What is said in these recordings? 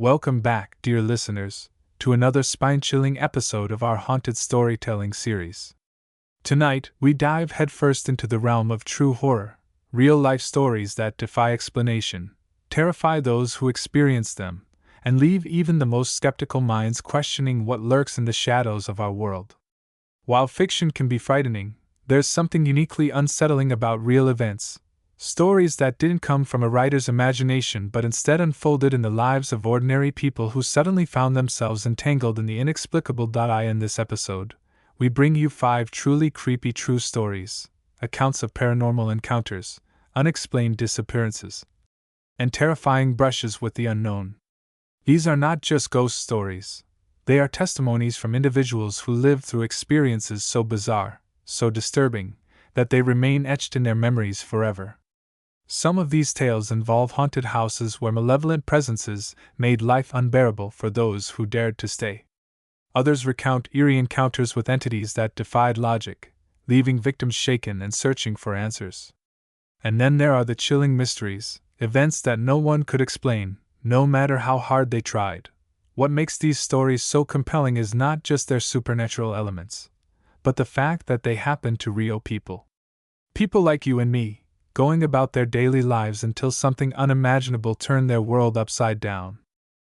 Welcome back, dear listeners, to another spine-chilling episode of our haunted storytelling series. Tonight, we dive headfirst into the realm of true horror, real-life stories that defy explanation, terrify those who experience them, and leave even the most skeptical minds questioning what lurks in the shadows of our world. While fiction can be frightening, there's something uniquely unsettling about real events. Stories that didn't come from a writer's imagination but instead unfolded in the lives of ordinary people who suddenly found themselves entangled in the inexplicable. In this episode, we bring you 5 truly creepy true stories, accounts of paranormal encounters, unexplained disappearances, and terrifying brushes with the unknown. These are not just ghost stories. They are testimonies from individuals who lived through experiences so bizarre, so disturbing, that they remain etched in their memories forever. Some of these tales involve haunted houses where malevolent presences made life unbearable for those who dared to stay. Others recount eerie encounters with entities that defied logic, leaving victims shaken and searching for answers. And then there are the chilling mysteries, events that no one could explain, no matter how hard they tried. What makes these stories so compelling is not just their supernatural elements, but the fact that they happen to real people. People like you and me, going about their daily lives until something unimaginable turned their world upside down.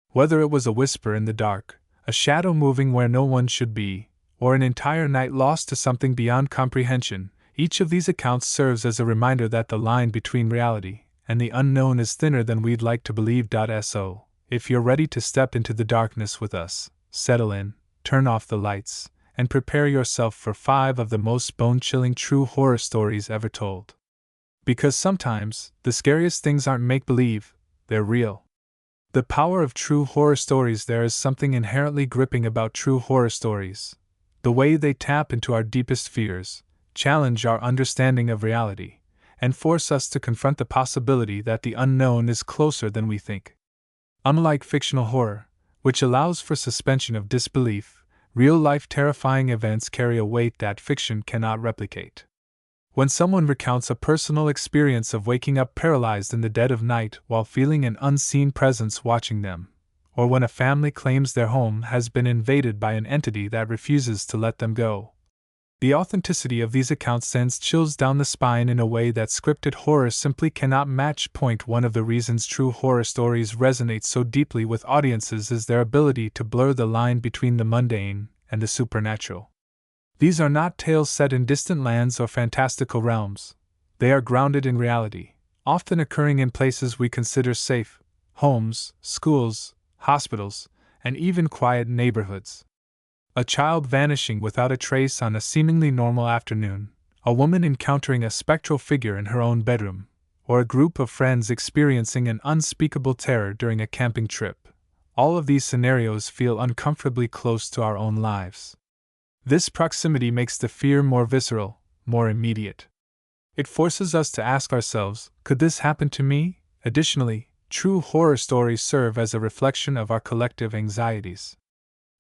Whether it was a whisper in the dark, a shadow moving where no one should be, or an entire night lost to something beyond comprehension, each of these accounts serves as a reminder that the line between reality and the unknown is thinner than we'd like to believe. So, if you're ready to step into the darkness with us, settle in, turn off the lights, and prepare yourself for 5 of the most bone-chilling true horror stories ever told. Because sometimes, the scariest things aren't make-believe, they're real. The power of true horror stories. There is something inherently gripping about true horror stories. The way they tap into our deepest fears, challenge our understanding of reality, and force us to confront the possibility that the unknown is closer than we think. Unlike fictional horror, which allows for suspension of disbelief, real-life terrifying events carry a weight that fiction cannot replicate. When someone recounts a personal experience of waking up paralyzed in the dead of night while feeling an unseen presence watching them, or when a family claims their home has been invaded by an entity that refuses to let them go, the authenticity of these accounts sends chills down the spine in a way that scripted horror simply cannot match. One of the reasons true horror stories resonate so deeply with audiences is their ability to blur the line between the mundane and the supernatural. These are not tales set in distant lands or fantastical realms. They are grounded in reality, often occurring in places we consider safe: homes, schools, hospitals, and even quiet neighborhoods. A child vanishing without a trace on a seemingly normal afternoon, a woman encountering a spectral figure in her own bedroom, or a group of friends experiencing an unspeakable terror during a camping trip. All of these scenarios feel uncomfortably close to our own lives. This proximity makes the fear more visceral, more immediate. It forces us to ask ourselves, could this happen to me? Additionally, true horror stories serve as a reflection of our collective anxieties.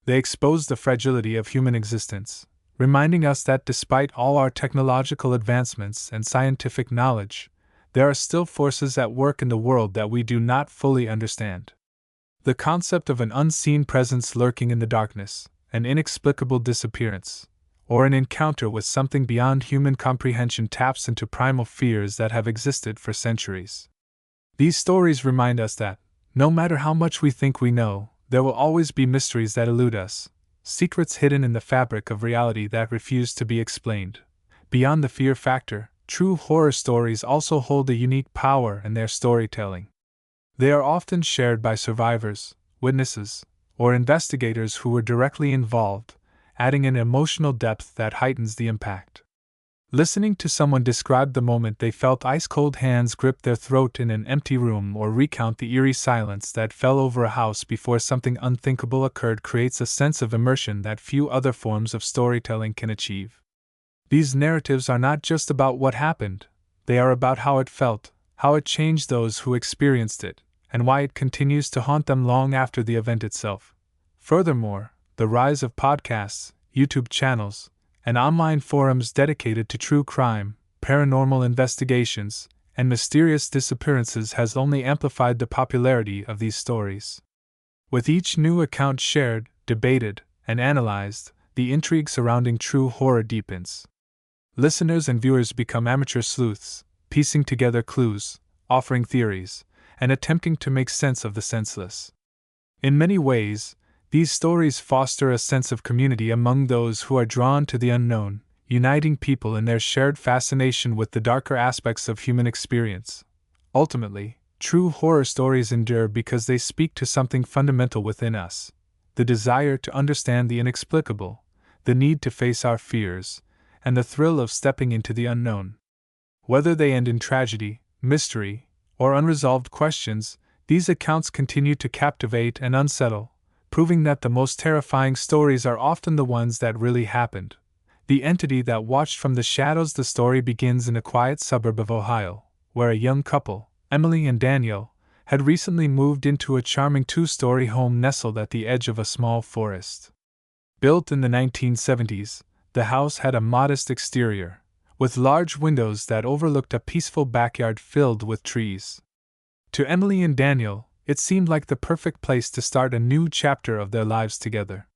They expose the fragility of human existence, reminding us that despite all our technological advancements and scientific knowledge, there are still forces at work in the world that we do not fully understand. The concept of an unseen presence lurking in the darkness, an inexplicable disappearance, or an encounter with something beyond human comprehension taps into primal fears that have existed for centuries. These stories remind us that, no matter how much we think we know, there will always be mysteries that elude us, secrets hidden in the fabric of reality that refuse to be explained. Beyond the fear factor, true horror stories also hold a unique power in their storytelling. They are often shared by survivors, witnesses, or investigators who were directly involved, adding an emotional depth that heightens the impact. Listening to someone describe the moment they felt ice-cold hands grip their throat in an empty room or recount the eerie silence that fell over a house before something unthinkable occurred creates a sense of immersion that few other forms of storytelling can achieve. These narratives are not just about what happened, they are about how it felt, how it changed those who experienced it, and why it continues to haunt them long after the event itself. Furthermore, the rise of podcasts, YouTube channels, and online forums dedicated to true crime, paranormal investigations, and mysterious disappearances has only amplified the popularity of these stories. With each new account shared, debated, and analyzed, the intrigue surrounding true horror deepens. Listeners and viewers become amateur sleuths, piecing together clues, offering theories, and attempting to make sense of the senseless. In many ways, these stories foster a sense of community among those who are drawn to the unknown, uniting people in their shared fascination with the darker aspects of human experience. Ultimately, true horror stories endure because they speak to something fundamental within us: the desire to understand the inexplicable, the need to face our fears, and the thrill of stepping into the unknown. Whether they end in tragedy, mystery, or unresolved questions, these accounts continue to captivate and unsettle, proving that the most terrifying stories are often the ones that really happened. The entity that watched from the shadows. The story begins in a quiet suburb of Ohio, where a young couple, Emily and Daniel, had recently moved into a charming two-story home nestled at the edge of a small forest. Built in the 1970s, the house had a modest exterior, with large windows that overlooked a peaceful backyard filled with trees. To Emily and Daniel, it seemed like the perfect place to start a new chapter of their lives together.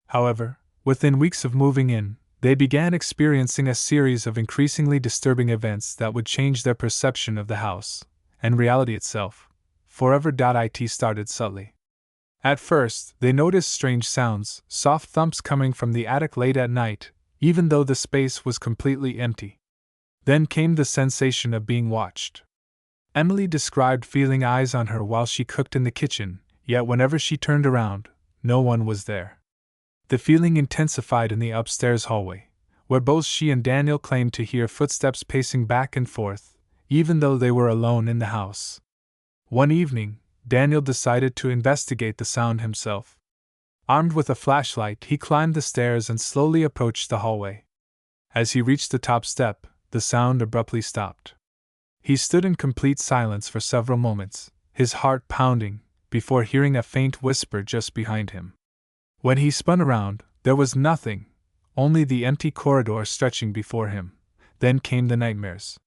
However, within weeks of moving in, they began experiencing a series of increasingly disturbing events that would change their perception of the house, and reality itself. Forever.it started subtly. At first, they noticed strange sounds, soft thumps coming from the attic late at night, even though the space was completely empty. Then came the sensation of being watched. Emily described feeling eyes on her while she cooked in the kitchen, yet whenever she turned around, no one was there. The feeling intensified in the upstairs hallway, where both she and Daniel claimed to hear footsteps pacing back and forth, even though they were alone in the house. One evening, Daniel decided to investigate the sound himself. Armed with a flashlight, he climbed the stairs and slowly approached the hallway. As he reached the top step, the sound abruptly stopped. He stood in complete silence for several moments, his heart pounding, before hearing a faint whisper just behind him. When he spun around, there was nothing, only the empty corridor stretching before him. Then came the nightmares.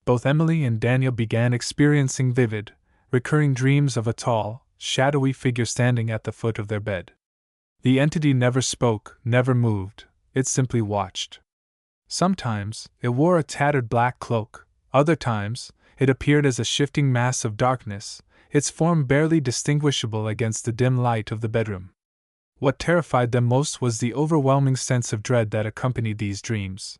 Both Emily and Daniel began experiencing vivid, recurring dreams of a tall, shadowy figure standing at the foot of their bed. The entity never spoke, never moved, it simply watched. Sometimes, it wore a tattered black cloak. Other times, it appeared as a shifting mass of darkness, its form barely distinguishable against the dim light of the bedroom. What terrified them most was the overwhelming sense of dread that accompanied these dreams.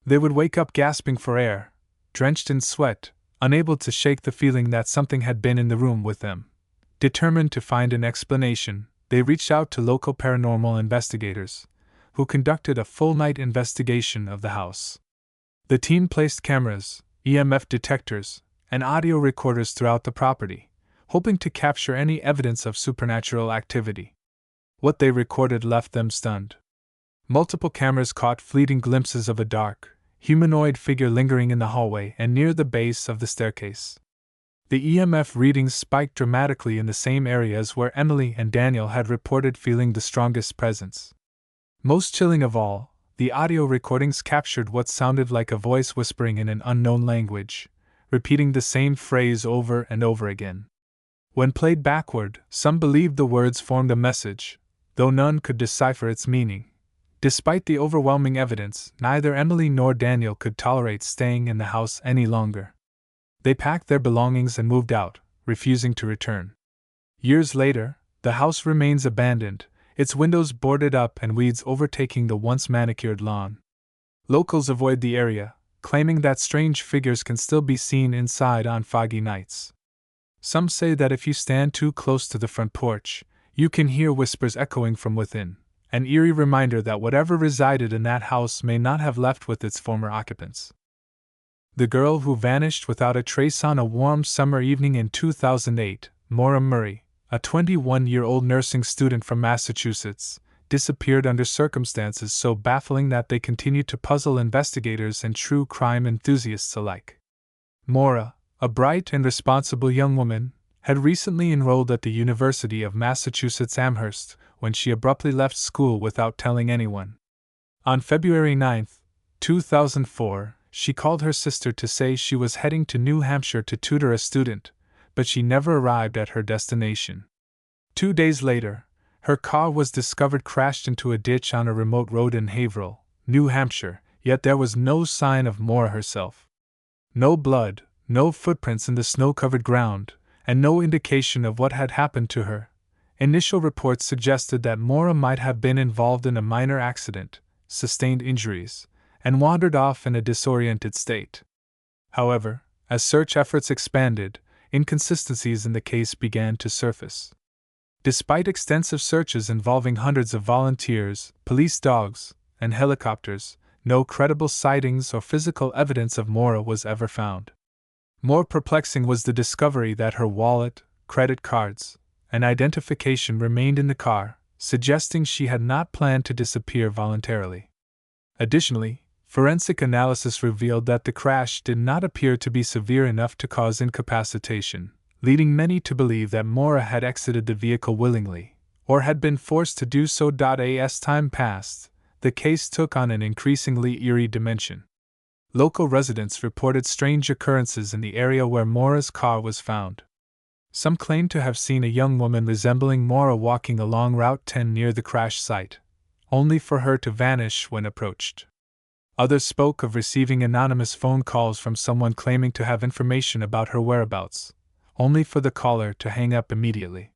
They would wake up gasping for air, drenched in sweat, unable to shake the feeling that something had been in the room with them. Determined to find an explanation, they reached out to local paranormal investigators, who conducted a full-night investigation of the house. The team placed cameras, EMF detectors, and audio recorders throughout the property, hoping to capture any evidence of supernatural activity. What they recorded left them stunned. Multiple cameras caught fleeting glimpses of a dark, humanoid figure lingering in the hallway and near the base of the staircase. The EMF readings spiked dramatically in the same areas where Emily and Daniel had reported feeling the strongest presence. Most chilling of all, the audio recordings captured what sounded like a voice whispering in an unknown language, repeating the same phrase over and over again. When played backward, some believed the words formed a message, though none could decipher its meaning. Despite the overwhelming evidence, neither Emily nor Daniel could tolerate staying in the house any longer. They packed their belongings and moved out, refusing to return. Years later, the house remains abandoned, its windows boarded up and weeds overtaking the once manicured lawn. Locals avoid the area, claiming that strange figures can still be seen inside on foggy nights. Some say that if you stand too close to the front porch, you can hear whispers echoing from within, an eerie reminder that whatever resided in that house may not have left with its former occupants. The girl who vanished without a trace on a warm summer evening in 2008, Maura Murray, a 21-year-old nursing student from Massachusetts, disappeared under circumstances so baffling that they continue to puzzle investigators and true crime enthusiasts alike. Maura, a bright and responsible young woman, had recently enrolled at the University of Massachusetts Amherst when she abruptly left school without telling anyone. On February 9, 2004, she called her sister to say she was heading to New Hampshire to tutor a student, but she never arrived at her destination. 2 days later, her car was discovered crashed into a ditch on a remote road in Haverhill, New Hampshire, yet there was no sign of Maura herself. No blood, no footprints in the snow-covered ground, and no indication of what had happened to her. Initial reports suggested that Maura might have been involved in a minor accident, sustained injuries, and wandered off in a disoriented state. However, as search efforts expanded, inconsistencies in the case began to surface. Despite extensive searches involving hundreds of volunteers, police dogs, and helicopters, no credible sightings or physical evidence of Maura was ever found. More perplexing was the discovery that her wallet, credit cards, and identification remained in the car, suggesting she had not planned to disappear voluntarily. Additionally, forensic analysis revealed that the crash did not appear to be severe enough to cause incapacitation, leading many to believe that Maura had exited the vehicle willingly, or had been forced to do so. As time passed, the case took on an increasingly eerie dimension. Local residents reported strange occurrences in the area where Maura's car was found. Some claimed to have seen a young woman resembling Maura walking along Route 10 near the crash site, only for her to vanish when approached. Others spoke of receiving anonymous phone calls from someone claiming to have information about her whereabouts, only for the caller to hang up immediately.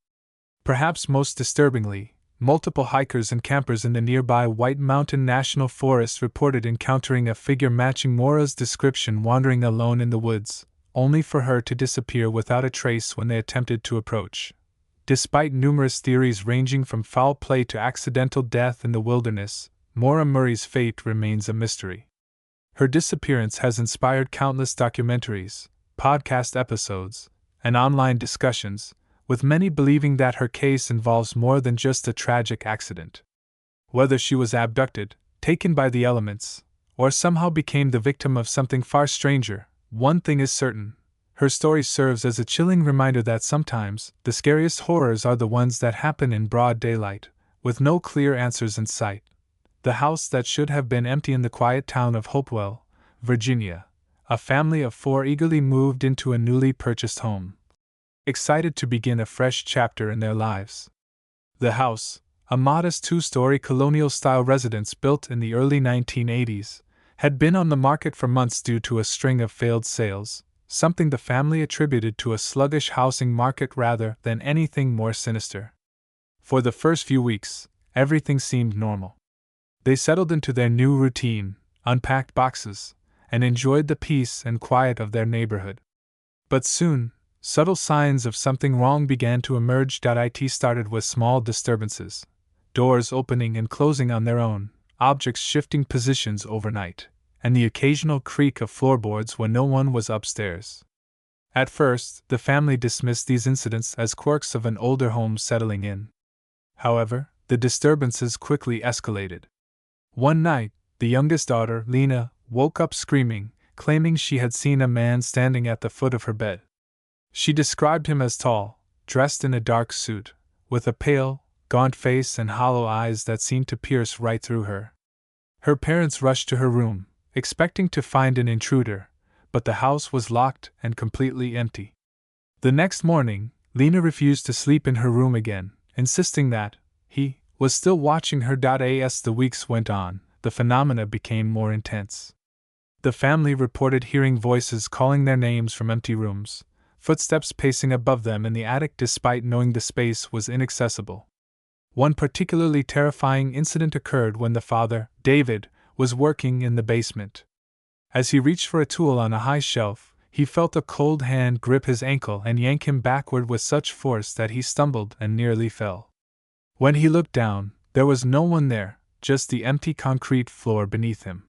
Perhaps most disturbingly, multiple hikers and campers in the nearby White Mountain National Forest reported encountering a figure matching Maura's description wandering alone in the woods, only for her to disappear without a trace when they attempted to approach. Despite numerous theories ranging from foul play to accidental death in the wilderness, Maura Murray's fate remains a mystery. Her disappearance has inspired countless documentaries, podcast episodes, and online discussions, with many believing that her case involves more than just a tragic accident. Whether she was abducted, taken by the elements, or somehow became the victim of something far stranger, one thing is certain: her story serves as a chilling reminder that sometimes the scariest horrors are the ones that happen in broad daylight, with no clear answers in sight. The house that should have been empty in the quiet town of Hopewell, Virginia, a family of 4 eagerly moved into a newly purchased home, excited to begin a fresh chapter in their lives. The house, a modest 2-story colonial-style residence built in the early 1980s, had been on the market for months due to a string of failed sales, something the family attributed to a sluggish housing market rather than anything more sinister. For the first few weeks, everything seemed normal. They settled into their new routine, unpacked boxes, and enjoyed the peace and quiet of their neighborhood. But soon, subtle signs of something wrong began to emerge. It started with small disturbances, doors opening and closing on their own, objects shifting positions overnight, and the occasional creak of floorboards when no one was upstairs. At first, the family dismissed these incidents as quirks of an older home settling in. However, the disturbances quickly escalated. One night, the youngest daughter, Lena, woke up screaming, claiming she had seen a man standing at the foot of her bed. She described him as tall, dressed in a dark suit, with a pale, gaunt face and hollow eyes that seemed to pierce right through her. Her parents rushed to her room, expecting to find an intruder, but the house was locked and completely empty. The next morning, Lena refused to sleep in her room again, insisting that he was still watching her. As the weeks went on, the phenomena became more intense. The family reported hearing voices calling their names from empty rooms, footsteps pacing above them in the attic despite knowing the space was inaccessible. One particularly terrifying incident occurred when the father, David, was working in the basement. As he reached for a tool on a high shelf, he felt a cold hand grip his ankle and yank him backward with such force that he stumbled and nearly fell. When he looked down, there was no one there, just the empty concrete floor beneath him.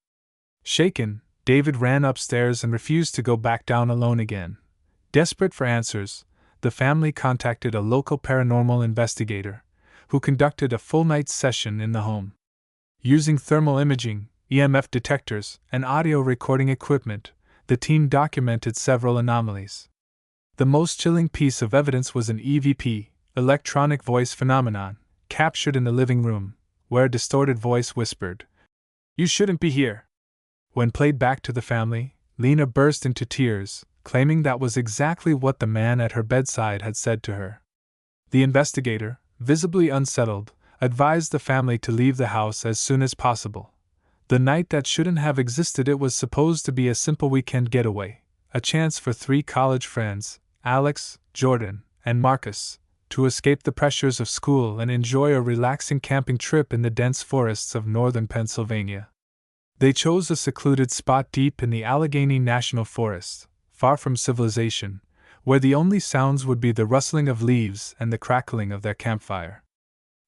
Shaken, David ran upstairs and refused to go back down alone again. Desperate for answers, the family contacted a local paranormal investigator, who conducted a full-night session in the home. Using thermal imaging, EMF detectors, and audio recording equipment, the team documented several anomalies. The most chilling piece of evidence was an EVP, electronic voice phenomenon, captured in the living room, where a distorted voice whispered, "You shouldn't be here." When played back to the family, Lena burst into tears, claiming that was exactly what the man at her bedside had said to her. The investigator, visibly unsettled, advised the family to leave the house as soon as possible. The night that shouldn't have existed, it was supposed to be a simple weekend getaway, a chance for 3 college friends, Alex, Jordan, and Marcus, to escape the pressures of school and enjoy a relaxing camping trip in the dense forests of northern Pennsylvania. They chose a secluded spot deep in the Allegheny National Forest, far from civilization, where the only sounds would be the rustling of leaves and the crackling of their campfire.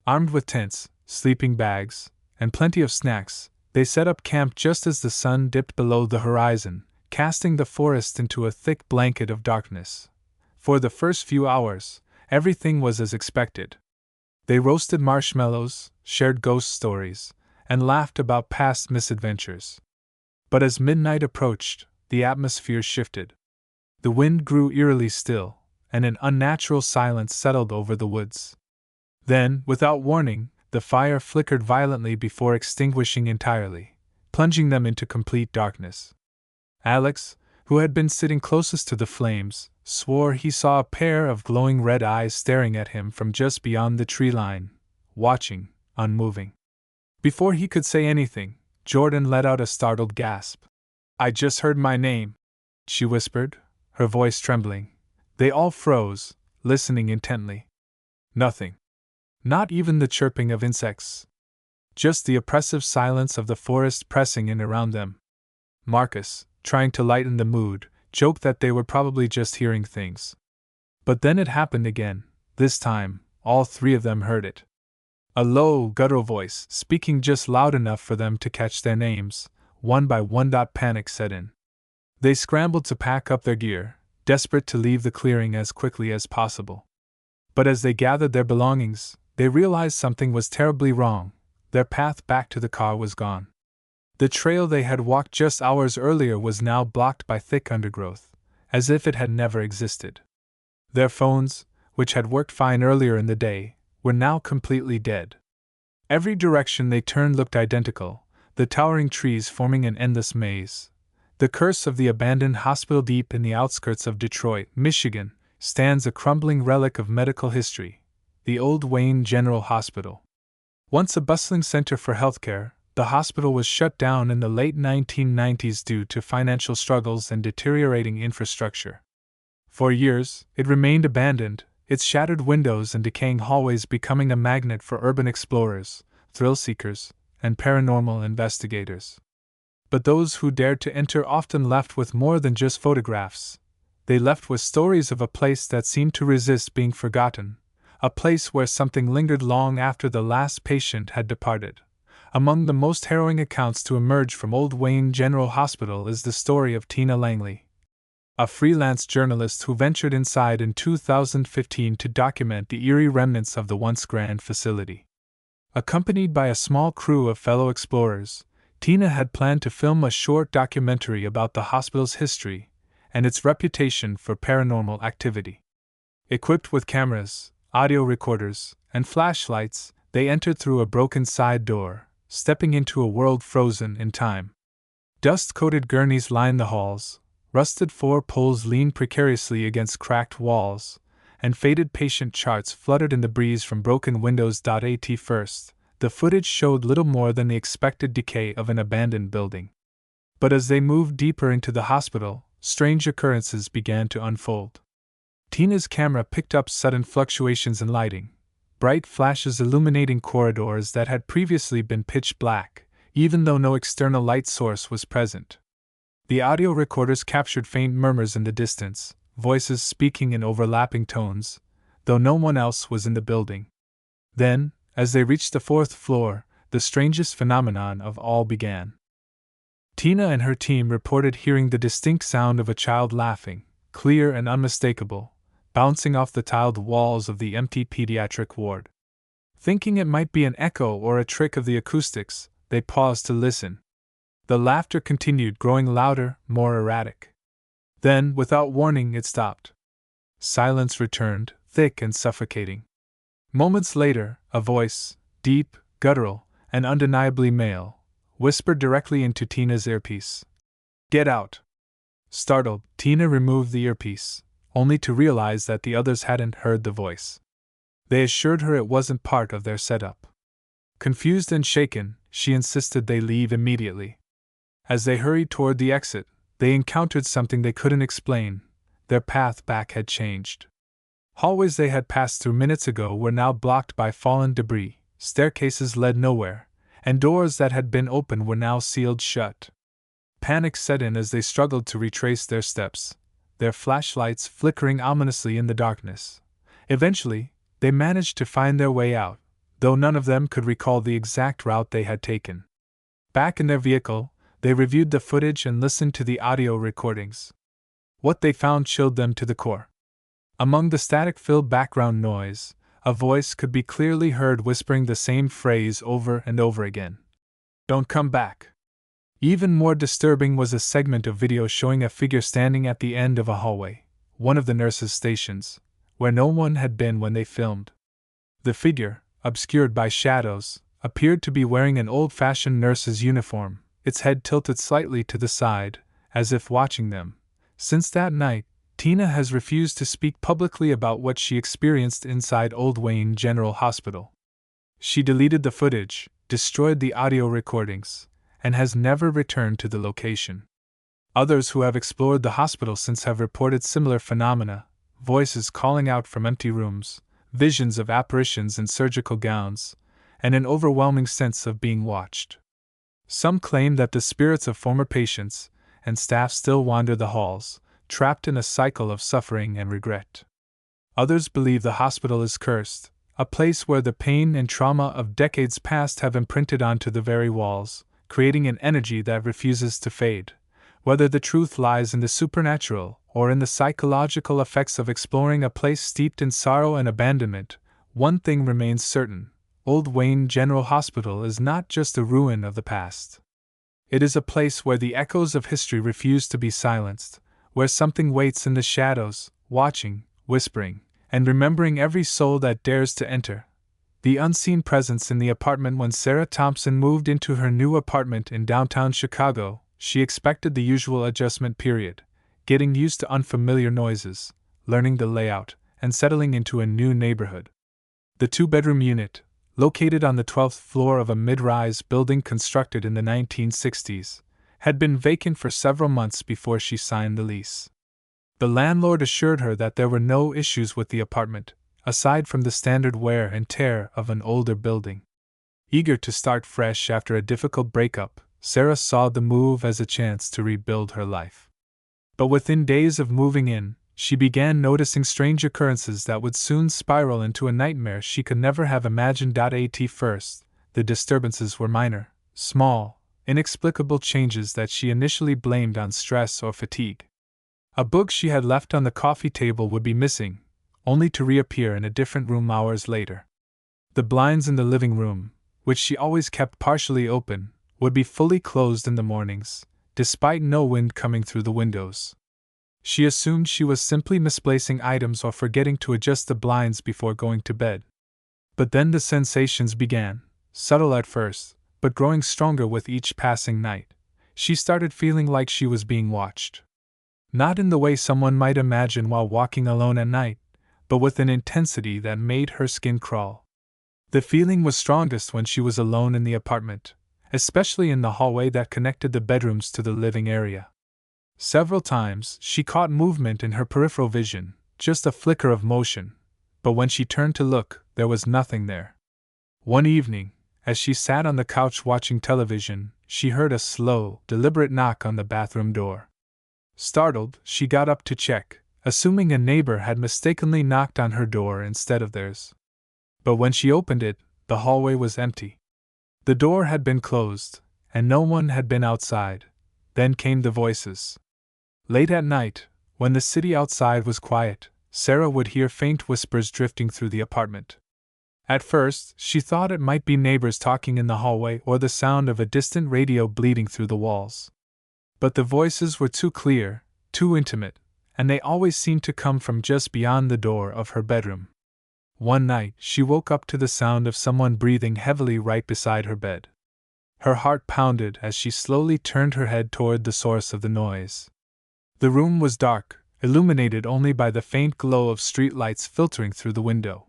Armed with tents, sleeping bags, and plenty of snacks, they set up camp just as the sun dipped below the horizon, casting the forest into a thick blanket of darkness. For the first few hours, everything was as expected. They roasted marshmallows, shared ghost stories, and laughed about past misadventures. But as midnight approached, the atmosphere shifted. The wind grew eerily still, and an unnatural silence settled over the woods. Then, without warning, the fire flickered violently before extinguishing entirely, plunging them into complete darkness. Alex, who had been sitting closest to the flames, swore he saw a pair of glowing red eyes staring at him from just beyond the tree line, watching, unmoving. Before he could say anything, Jordan let out a startled gasp. "I just heard my name," she whispered, her voice trembling. They all froze, listening intently. Nothing. Not even the chirping of insects. Just the oppressive silence of the forest pressing in around them. Marcus, trying to lighten the mood, joked that they were probably just hearing things. But then it happened again. This time, all 3 of them heard it. A low, guttural voice, speaking just loud enough for them to catch their names. One by one, panic set in. They scrambled to pack up their gear, desperate to leave the clearing as quickly as possible. But as they gathered their belongings, they realized something was terribly wrong. Their path back to the car was gone. The trail they had walked just hours earlier was now blocked by thick undergrowth, as if it had never existed. Their phones, which had worked fine earlier in the day, were now completely dead. Every direction they turned looked identical, the towering trees forming an endless maze. The curse of the abandoned hospital deep in the outskirts of Detroit, Michigan, stands a crumbling relic of medical history, the old Wayne General Hospital. Once a bustling center for healthcare, the hospital was shut down in the late 1990s due to financial struggles and deteriorating infrastructure. For years, it remained abandoned, its shattered windows and decaying hallways becoming a magnet for urban explorers, thrill-seekers, and paranormal investigators. But those who dared to enter often left with more than just photographs. They left with stories of a place that seemed to resist being forgotten, a place where something lingered long after the last patient had departed. Among the most harrowing accounts to emerge from Old Wayne General Hospital is the story of Tina Langley, a freelance journalist who ventured inside in 2015 to document the eerie remnants of the once grand facility. Accompanied by a small crew of fellow explorers, Tina had planned to film a short documentary about the hospital's history and its reputation for paranormal activity. Equipped with cameras, audio recorders, and flashlights, they entered through a broken side door, stepping into a world frozen in time. Dust-coated gurneys lined the halls, rusted 4-poles leaned precariously against cracked walls, and faded patient charts fluttered in the breeze from broken windows. At first, the footage showed little more than the expected decay of an abandoned building. But as they moved deeper into the hospital, strange occurrences began to unfold. Tina's camera picked up sudden fluctuations in lighting, bright flashes illuminating corridors that had previously been pitch black, even though no external light source was present. The audio recorders captured faint murmurs in the distance, voices speaking in overlapping tones, though no one else was in the building. Then, as they reached the 4th floor, the strangest phenomenon of all began. Tina and her team reported hearing the distinct sound of a child laughing, clear and unmistakable, bouncing off the tiled walls of the empty pediatric ward. Thinking it might be an echo or a trick of the acoustics, they paused to listen. The laughter continued, growing louder, more erratic. Then, without warning, it stopped. Silence returned, thick and suffocating. Moments later, a voice, deep, guttural, and undeniably male, whispered directly into Tina's earpiece. "Get out!" Startled, Tina removed the earpiece, only to realize that the others hadn't heard the voice. They assured her it wasn't part of their setup. Confused and shaken, she insisted they leave immediately. As they hurried toward the exit, they encountered something they couldn't explain. Their path back had changed. Hallways they had passed through minutes ago were now blocked by fallen debris, staircases led nowhere, and doors that had been open were now sealed shut. Panic set in as they struggled to retrace their steps, their flashlights flickering ominously in the darkness. Eventually, they managed to find their way out, though none of them could recall the exact route they had taken. Back in their vehicle, they reviewed the footage and listened to the audio recordings. What they found chilled them to the core. Among the static-filled background noise, a voice could be clearly heard whispering the same phrase over and over again. "Don't come back." Even more disturbing was a segment of video showing a figure standing at the end of a hallway, one of the nurses' stations, where no one had been when they filmed. The figure, obscured by shadows, appeared to be wearing an old-fashioned nurse's uniform, its head tilted slightly to the side, as if watching them. Since that night, Tina has refused to speak publicly about what she experienced inside Old Wayne General Hospital. She deleted the footage, destroyed the audio recordings, and has never returned to the location. Others who have explored the hospital since have reported similar phenomena: voices calling out from empty rooms, visions of apparitions in surgical gowns, and an overwhelming sense of being watched. Some claim that the spirits of former patients and staff still wander the halls, trapped in a cycle of suffering and regret. Others believe the hospital is cursed, a place where the pain and trauma of decades past have imprinted onto the very walls, creating an energy that refuses to fade. Whether the truth lies in the supernatural or in the psychological effects of exploring a place steeped in sorrow and abandonment, one thing remains certain: Old Wayne General Hospital is not just a ruin of the past. It is a place where the echoes of history refuse to be silenced, where something waits in the shadows, watching, whispering, and remembering every soul that dares to enter. The unseen presence in the apartment. When Sarah Thompson moved into her new apartment in downtown Chicago, she expected the usual adjustment period, getting used to unfamiliar noises, learning the layout, and settling into a new neighborhood. The two-bedroom unit, located on the 12th floor of a mid-rise building constructed in the 1960s, had been vacant for several months before she signed the lease. The landlord assured her that there were no issues with the apartment, aside from the standard wear and tear of an older building. Eager to start fresh after a difficult breakup, Sarah saw the move as a chance to rebuild her life. But within days of moving in, she began noticing strange occurrences that would soon spiral into a nightmare she could never have imagined. At first, the disturbances were minor, small, inexplicable changes that she initially blamed on stress or fatigue. A book she had left on the coffee table would be missing, only to reappear in a different room hours later. The blinds in the living room, which she always kept partially open, would be fully closed in the mornings, despite no wind coming through the windows. She assumed she was simply misplacing items or forgetting to adjust the blinds before going to bed. But then the sensations began, subtle at first, but growing stronger with each passing night. She started feeling like she was being watched. Not in the way someone might imagine while walking alone at night, but with an intensity that made her skin crawl. The feeling was strongest when she was alone in the apartment, especially in the hallway that connected the bedrooms to the living area. Several times she caught movement in her peripheral vision, just a flicker of motion, but when she turned to look, there was nothing there. One evening, as she sat on the couch watching television, she heard a slow, deliberate knock on the bathroom door. Startled, she got up to check, assuming a neighbor had mistakenly knocked on her door instead of theirs. But when she opened it, the hallway was empty. The door had been closed, and no one had been outside. Then came the voices. Late at night, when the city outside was quiet, Sarah would hear faint whispers drifting through the apartment. At first, she thought it might be neighbors talking in the hallway or the sound of a distant radio bleeding through the walls. But the voices were too clear, too intimate, and they always seemed to come from just beyond the door of her bedroom. One night, she woke up to the sound of someone breathing heavily right beside her bed. Her heart pounded as she slowly turned her head toward the source of the noise. The room was dark, illuminated only by the faint glow of street lights filtering through the window.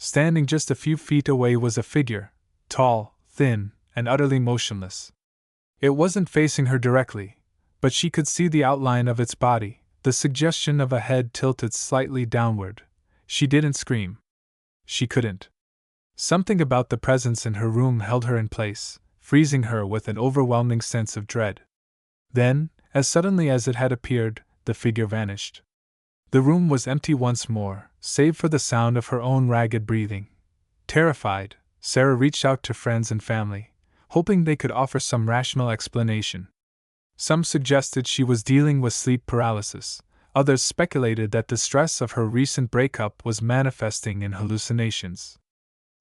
Standing just a few feet away was a figure, tall, thin, and utterly motionless. It wasn't facing her directly, but she could see the outline of its body, the suggestion of a head tilted slightly downward. She didn't scream. She couldn't. Something about the presence in her room held her in place, freezing her with an overwhelming sense of dread. Then, as suddenly as it had appeared, the figure vanished. The room was empty once more, save for the sound of her own ragged breathing. Terrified, Sarah reached out to friends and family, hoping they could offer some rational explanation. Some suggested she was dealing with sleep paralysis, others speculated that the stress of her recent breakup was manifesting in hallucinations.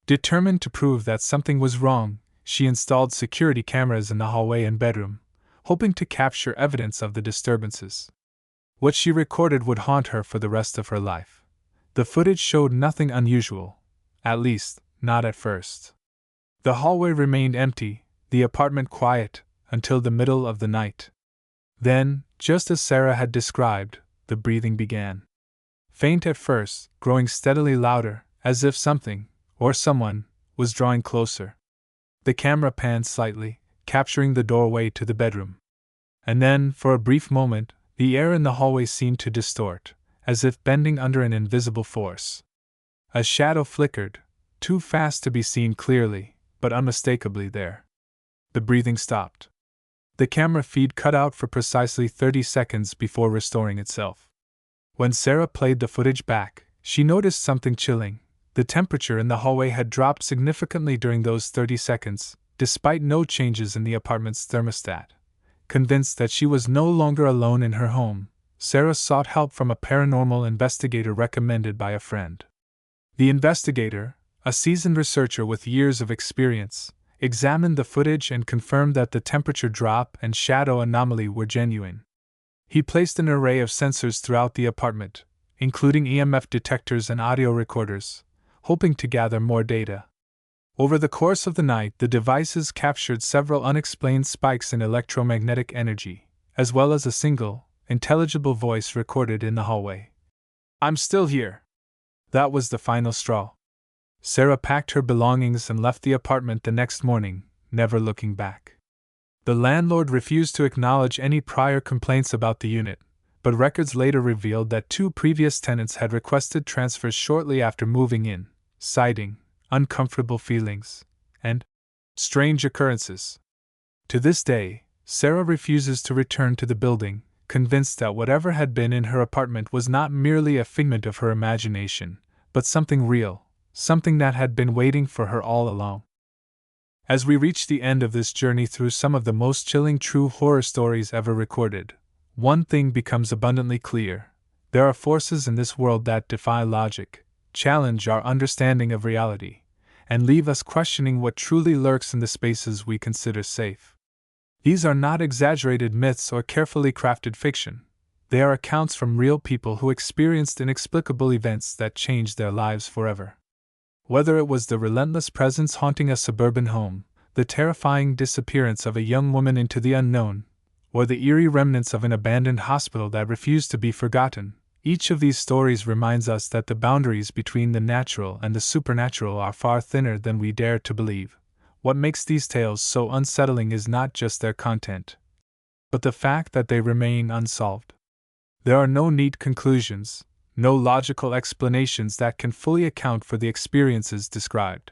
Determined to prove that something was wrong, she installed security cameras in the hallway and bedroom, hoping to capture evidence of the disturbances. What she recorded would haunt her for the rest of her life. The footage showed nothing unusual, at least, not at first. The hallway remained empty, the apartment quiet, until the middle of the night. Then, just as Sarah had described, the breathing began. Faint at first, growing steadily louder, as if something, or someone, was drawing closer. The camera panned slightly, capturing the doorway to the bedroom. And then, for a brief moment, the air in the hallway seemed to distort, as if bending under an invisible force. A shadow flickered, too fast to be seen clearly, but unmistakably there. The breathing stopped. The camera feed cut out for precisely 30 seconds before restoring itself. When Sarah played the footage back, she noticed something chilling. The temperature in the hallway had dropped significantly during those 30 seconds, despite no changes in the apartment's thermostat. Convinced that she was no longer alone in her home, Sarah sought help from a paranormal investigator recommended by a friend. The investigator, a seasoned researcher with years of experience, examined the footage and confirmed that the temperature drop and shadow anomaly were genuine. He placed an array of sensors throughout the apartment, including EMF detectors and audio recorders, hoping to gather more data. Over the course of the night, the devices captured several unexplained spikes in electromagnetic energy, as well as a single, intelligible voice recorded in the hallway. "I'm still here." That was the final straw. Sarah packed her belongings and left the apartment the next morning, never looking back. The landlord refused to acknowledge any prior complaints about the unit, but records later revealed that 2 previous tenants had requested transfers shortly after moving in, citing uncomfortable feelings and strange occurrences. To this day, Sarah refuses to return to the building, convinced that whatever had been in her apartment was not merely a figment of her imagination, but something real, something that had been waiting for her all along. As we reach the end of this journey through some of the most chilling true horror stories ever recorded, one thing becomes abundantly clear: there are forces in this world that defy logic, challenge our understanding of reality, and leave us questioning what truly lurks in the spaces we consider safe. These are not exaggerated myths or carefully crafted fiction. They are accounts from real people who experienced inexplicable events that changed their lives forever. Whether it was the relentless presence haunting a suburban home, the terrifying disappearance of a young woman into the unknown, or the eerie remnants of an abandoned hospital that refused to be forgotten, each of these stories reminds us that the boundaries between the natural and the supernatural are far thinner than we dare to believe. What makes these tales so unsettling is not just their content, but the fact that they remain unsolved. There are no neat conclusions, no logical explanations that can fully account for the experiences described.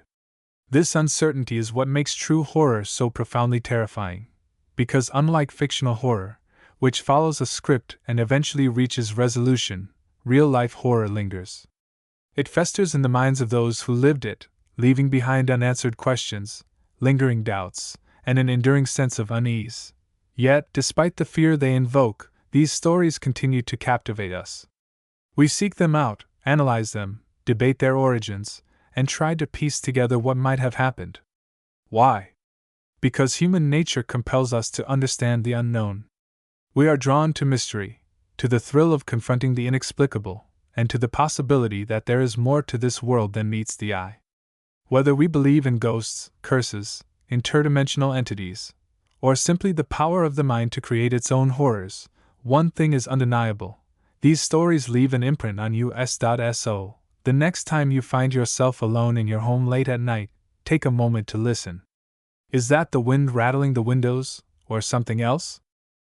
This uncertainty is what makes true horror so profoundly terrifying, because unlike fictional horror, which follows a script and eventually reaches resolution, real-life horror lingers. It festers in the minds of those who lived it, leaving behind unanswered questions, lingering doubts, and an enduring sense of unease. Yet, despite the fear they invoke, these stories continue to captivate us. We seek them out, analyze them, debate their origins, and try to piece together what might have happened. Why? Because human nature compels us to understand the unknown. We are drawn to mystery, to the thrill of confronting the inexplicable, and to the possibility that there is more to this world than meets the eye. Whether we believe in ghosts, curses, interdimensional entities, or simply the power of the mind to create its own horrors, one thing is undeniable: these stories leave an imprint on us. The next time you find yourself alone in your home late at night, take a moment to listen. Is that the wind rattling the windows, or something else?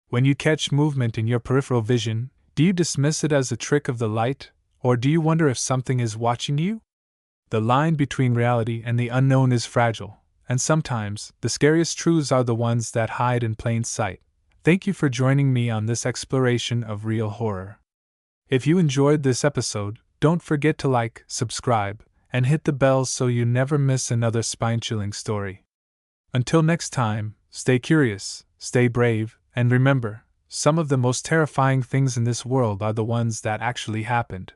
When you catch movement in your peripheral vision, do you dismiss it as a trick of the light, or do you wonder if something is watching you? The line between reality and the unknown is fragile, and sometimes the scariest truths are the ones that hide in plain sight. Thank you for joining me on this exploration of real horror. If you enjoyed this episode, don't forget to like, subscribe, and hit the bell so you never miss another spine-chilling story. Until next time, stay curious, stay brave, and remember, some of the most terrifying things in this world are the ones that actually happened.